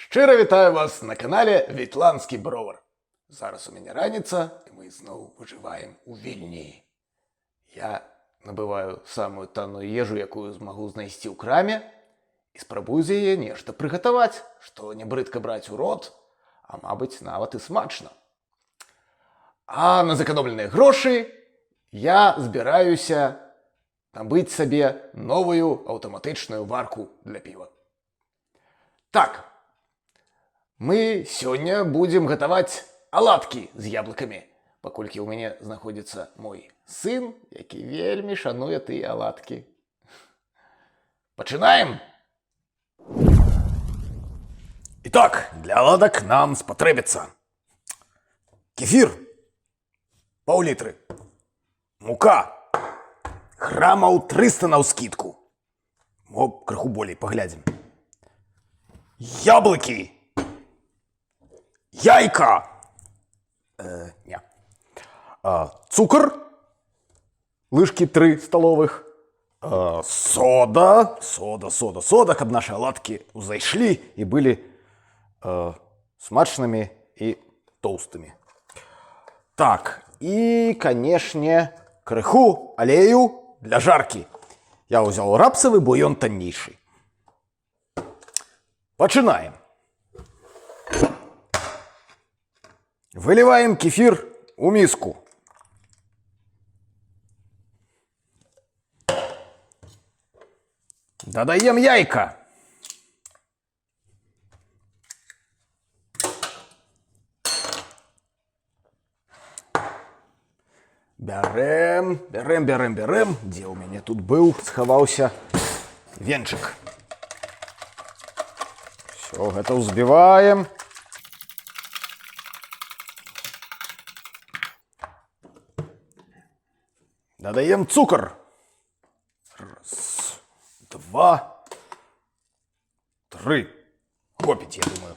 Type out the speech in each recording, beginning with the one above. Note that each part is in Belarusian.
Щиро вітаю вас на каналі Вітландський Бровар. Зараз у мене раніця, і ми знову виживаємо у Вільні. Я набиваю самую танную ежу, якую змагу знайсці ў краме, і спрабую з яе нешта прыгатаваць, што не брыдка браць у рот, а мабыць нават і смачна. А на заканомленыя грошы я збіраюся набыць сабе новую аўтаматычную варку для піва. Так, мы сёння будзем гатаваць аладкі з яблыкамі, паколькі ў мяне знаходзіцца мой сын, які вельмі шануе тыя аладкі. Пачынаем! Итак, для оладок нам спотребится кефир пол-литры, мука граммаў 300 навскидку, крыху болей паглядзім, яблыкі, яйка, цукор, лыжки 3 столовых, сода, каб наши оладки узайшлі и были смачными и толстыми. Так, и, конечно, крыху алею для жарки. Я взял рапсовый, бо ён таннейший. Пачынаем. Выливаем кефир у миску. Додаем яйка. Берем. Где у меня тут был? Сховался венчик. Все, это взбиваем. Додаем цукор. 1, 2, 3. Хопить, я думаю.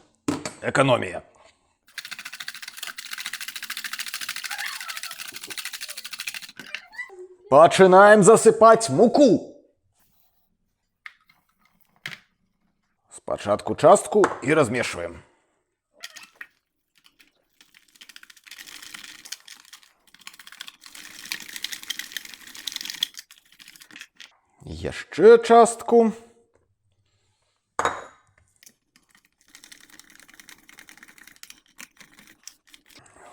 Экономия. Пачинаем засыпать муку. Спочатку частку и размешиваем. Jeszcze частку.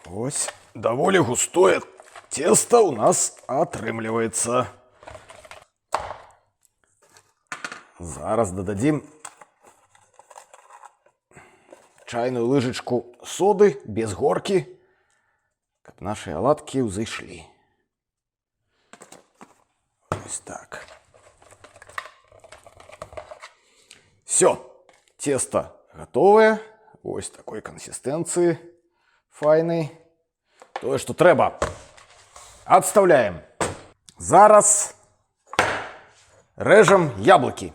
Ось, довольно густое тесто у нас отрымливается. Зараз додадим чайную лыжечку соды без горки, как наши оладки узышлі. Ось так. Все, тесто готовое. Ось такой консистенции файной. То, что треба. Отставляем. Зараз режем яблоки.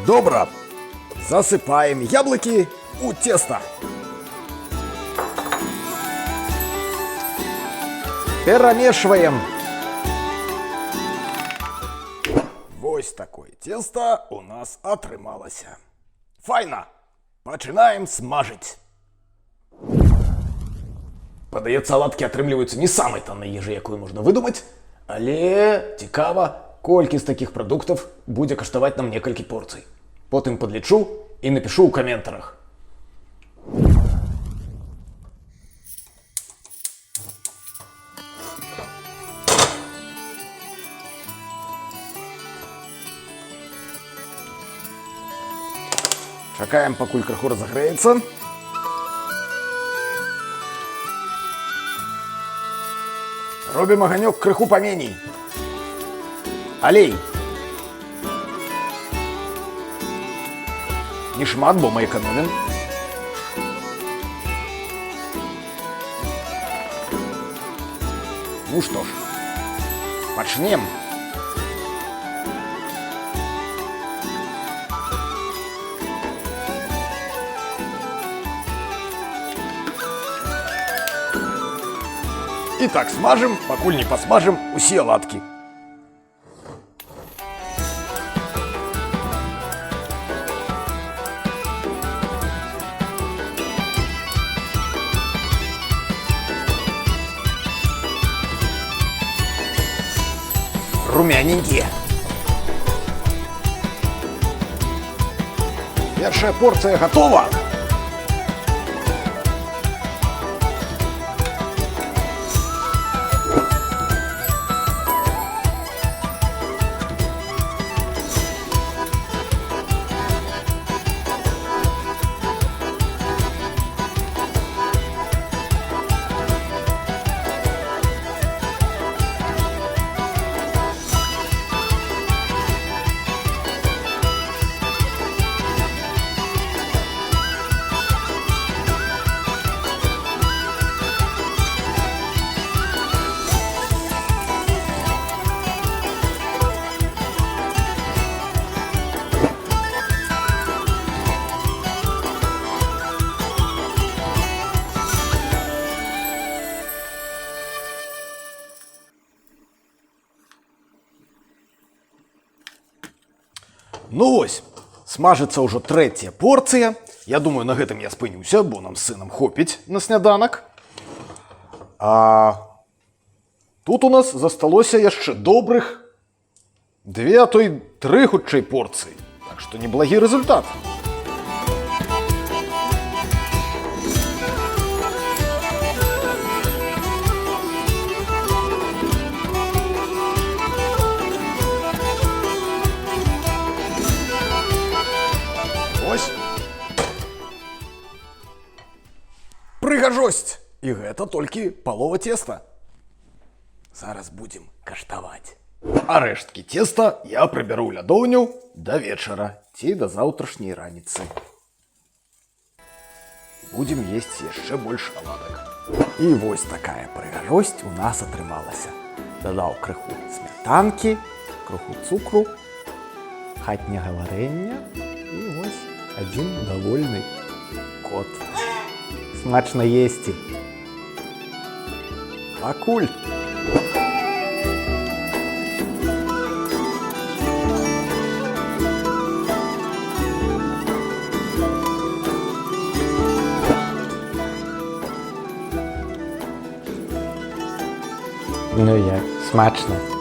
Добро. Засыпаем яблоки у теста. Перемешиваем. Вось такое тесто у нас атрымалася. Файна. Пачинаем смажить. Падаецца, оладкі атрымліваюцца не самай таннай ежай, якую можна выдумаць, але цікава, колькі з такіх прадуктаў будзе каштаваць нам некалькі порцый. Потым подлічу і напишу ў каментарах. Чакаем, пакуль крыху разогреется. Робім аганёк крыху поменей. Алей. Не шмат, бо мы экономим. Ну что ж, пачнем. І так смажем, пакуль не посмажем усе оладки. Румяненькие. Первая порция готова. Ну ось, смажиться ўжо трэцяя порцыя. Я думаю, на гэтым я спыніўся, бо нам з сынам хопіць на сняданак. А тут у нас засталося яшчэ добрых 2, а то і 3 хутчэй порцыі. Так што неблагі рэзультат. Ось. Прыгажосць! І гэта толькі палова теста. Зараз будзем каштаваць. А рэшткі теста я прыбяру ў лядоўню да вечара ці да заўтрашняй раніцы. Будзем есці яшчэ больш аладак. І вось такая прыгажосць у нас атрымалася. Дадаў крыху смятанкі, крыху цукру, хатняга варэння і вось адзін давольны кот. Смачна есці. Пакуль. Ну як, смачна.